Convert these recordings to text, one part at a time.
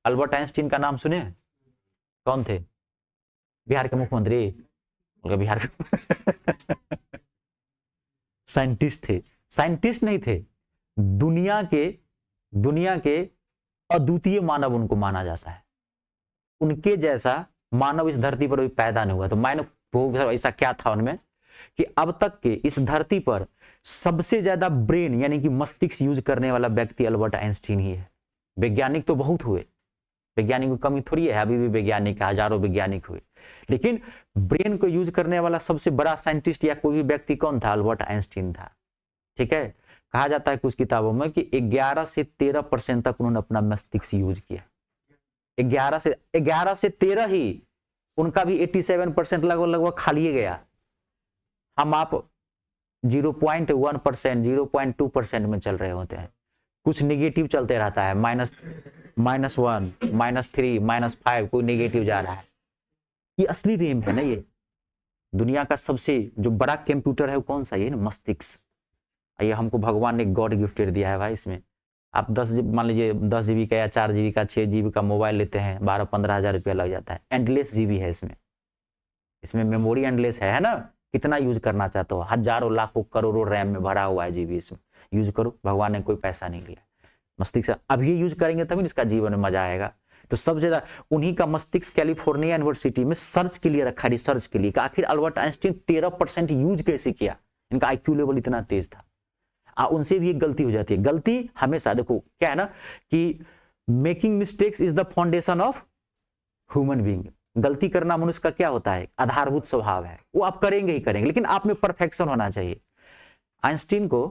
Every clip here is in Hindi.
अल्बर्ट आइंस्टीन का नाम सुने? कौन थे? बिहार के मुख्यमंत्री, बिहार के साइंटिस्ट थे। साइंटिस्ट नहीं थे, दुनिया के अद्वितीय मानव उनको माना जाता है। उनके जैसा मानव इस धरती पर भी पैदा नहीं हुआ। तो मानव ऐसा क्या था उनमें कि अब तक के इस धरती पर सबसे ज्यादा ब्रेन यानी कि मस्तिष्क यूज करने वाला व्यक्ति अल्बर्ट आइंस्टीन ही है। वैज्ञानिक तो बहुत हुए, वैज्ञानिक की कमी थोड़ी है, अभी भी वैज्ञानिक, हजारों वैज्ञानिक हुए, लेकिन ब्रेन को यूज करने वाला सबसे बड़ा साइंटिस्ट या कोई भी व्यक्ति कौन था? अल्बर्ट आइंस्टीन था। ठीक है, कहा जाता है कुछ किताबों में कि 11 से 13% तक उन्होंने अपना मस्तिष्क यूज किया। 11 से 13 ही, उनका भी 87% लगभग खा लिए गया। हम आप 0.1%, 0.2% में चल रहे होते हैं, कुछ निगेटिव चलते रहता है, -1, -3, -5, कोई निगेटिव जा रहा है। ये असली रेम है ना, ये दुनिया का सबसे जो बड़ा कंप्यूटर है वो कौन सा? ये ना मस्तिष्क। ये हमको भगवान ने गॉड गिफ्टेड दिया है भाई। इसमें आप 10 मान लीजिए 10 GB का या 4 GB का 6 GB का मोबाइल लेते हैं, 12-15 हज़ार रुपया लग जाता है। एंडलेस जीबी है इसमें मेमोरी एंडलेस है ना। कितना यूज करना चाहते हो? हजारों लाखों करोड़ों रैम में भरा हुआ है जीबी, इसमें यूज करो। भगवान ने कोई पैसा नहीं लिया। मस्तिष्क अब ये यूज करेंगे तभी इसका जीवन में मजा आएगा। तो सबसे ज्यादा उन्हीं का मस्तिष्क कैलिफोर्निया यूनिवर्सिटी में सर्च के लिए रखा, रिसर्च के लिए। आखिर अल्बर्ट आइंस्टीन 13% यूज कैसे किया? इनका IQ लेवल इतना तेज था। उनसे भी एक गलती हो जाती है। गलती हमेशा, देखो क्या है ना कि making mistakes is the foundation of human being. गलती करना मनुष्य का क्या होता है? आधारभूत स्वभाव है, वो आप करेंगे ही करेंगे, लेकिन आप में परफेक्शन होना चाहिए। आइंस्टीन को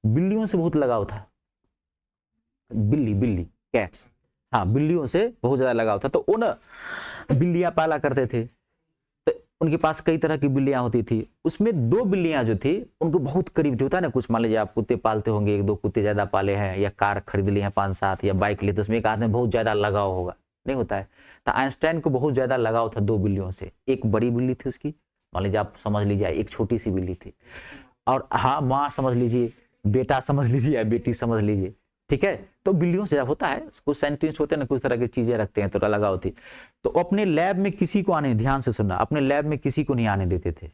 बिल्लियों से बहुत लगाव था। बिल्ली कैट्स, हाँ, बिल्लियों से बहुत ज्यादा लगाव था। तो उन बिल्लियां पाला करते थे, तो उनके पास कई तरह की बिल्लियां होती थी। उसमें 2 बिल्लियां जो थी उनको बहुत करीब थी। होता है ना, कुछ मान लीजिए आप कुत्ते पालते होंगे, 1-2 कुत्ते ज्यादा पाले हैं, या कार खरीद ली है 5-7, या बाइक ली, तो उसमें एक आदमी बहुत ज्यादा लगाव होगा, नहीं होता है? तो आइंस्टाइन को बहुत ज्यादा लगाव था 2 बिल्लियों से। एक बड़ी बिल्ली थी उसकी, मान लीजिए आप समझ लीजिए, एक छोटी सी बिल्ली थी, और हाँ, माँ समझ लीजिए, बेटा समझ लीजिए, या बेटी समझ लीजिए। ठीक है, तो बिल्लियों से होता है, कुछ साइंटिस्ट होते हैं ना, कुछ तरह की चीजें रखते हैं, तो लगाव थी। तो अपने लैब में किसी को आने, ध्यान से सुनना, अपने लैब में किसी को नहीं आने देते थे,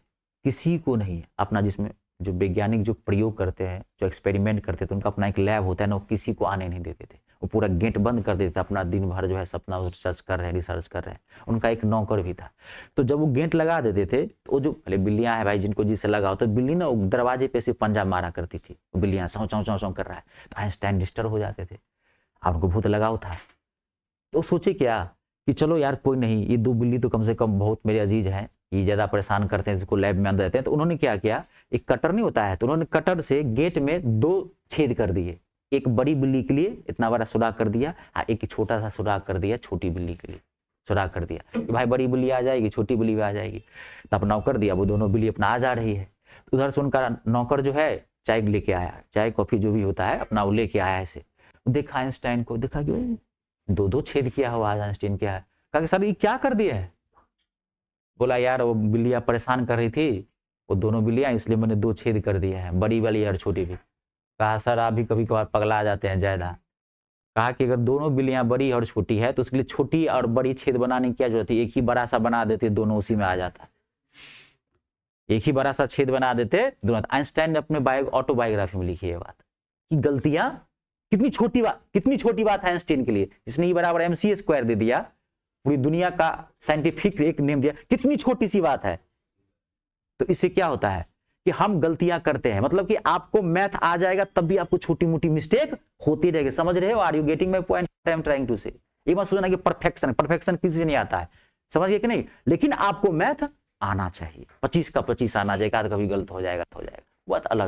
किसी को नहीं। अपना जिसमें जो वैज्ञानिक जो प्रयोग करते हैं, जो एक्सपेरिमेंट करते थे, उनका अपना एक लैब होता है ना, वो किसी को आने नहीं देते थे। वो पूरा गेट बंद कर देते थे, अपना दिन भर जो है सपना रिसर्च कर रहे हैं। उनका एक नौकर भी था। तो जब वो गेट लगा देते थे, तो वो जो पहले बिल्लियां हैं भाई, जिनको जिससे लगा हो, तो बिल्ली ना दरवाजे पे से पंजा मारा करती थी, वो बिल्लियां सौ चौ चौ चौ कर रहा है, तो आइंस्टाइन डिस्टर्ब हो जाते थे। उनको बहुत लगाव था। तो सोचे क्या कि चलो यार कोई नहीं, ये 2 बिल्ली तो कम से कम बहुत मेरे अजीज हैं, ये ज्यादा परेशान करते हैं, इसको लैब में अंदर रहते हैं। तो उन्होंने क्या किया, एक कटर नहीं होता है, तो उन्होंने कटर से गेट में 2 छेद कर दिए। एक बड़ी बिल्ली के लिए इतना बड़ा सुराग कर दिया, एक छोटा सा सुराग कर दिया छोटी बिल्ली के लिए। सुराग कर दिया कि भाई बड़ी बिल्ली आ जाएगी, छोटी बिल्ली भी आ जाएगी। तब नौकर दिया, वो दोनों बिल्ली अपना आ जा रही है। उधर से उनका नौकर जो है चाय लेके आया, चाय कॉफी जो भी होता है अपना वो लेके आया। ऐसे देखा आइंस्टाइन को, देखा कि 2-2 छेद किया हुआ आज आइंस्टाइन, क्या है? कहा कि सर ये क्या कर दिया है? बोला यार वो बिल्लियां परेशान कर रही थी, वो दोनों बिल्लियां, इसलिए मैंने 2 छेद कर दिए हैं, बड़ी वाली और छोटी भी। कहा सर आप भी कभी कभार पगला जाते हैं ज्यादा। कहा कि अगर दोनों बिल्लियां बड़ी और छोटी है तो उसके लिए छोटी और बड़ी छेद बनाने की क्या जरूरत है? एक ही बड़ा सा बना देते, दोनों उसी में आ जाता। एक ही बड़ा सा छेद बना देते दोनों। आइंस्टाइन ने अपने ऑटोबायोग्राफी में लिखी है बात कि गलतियां कितनी छोटी बात है आइंस्टाइन के लिए, जिसने बराबर mc² दे दिया, पूरी दुनिया का साइंटिफिक एक नेम दिया, कितनी छोटी सी बात है। तो इससे क्या होता है कि हम गलतियां करते हैं, मतलब कि आपको मैथ आ जाएगा तब भी आपको छोटी मोटी मिस्टेक होती रहेगी। समझ रहे हो? Are you getting my point I am trying to say? ये मत सोचना कि परफेक्शन किसी से नहीं आता है, समझ गए कि नहीं? लेकिन आपको मैथ आना चाहिए, 25 का 25 आना चाहिए। कभी गलत हो जाएगा बहुत अलग।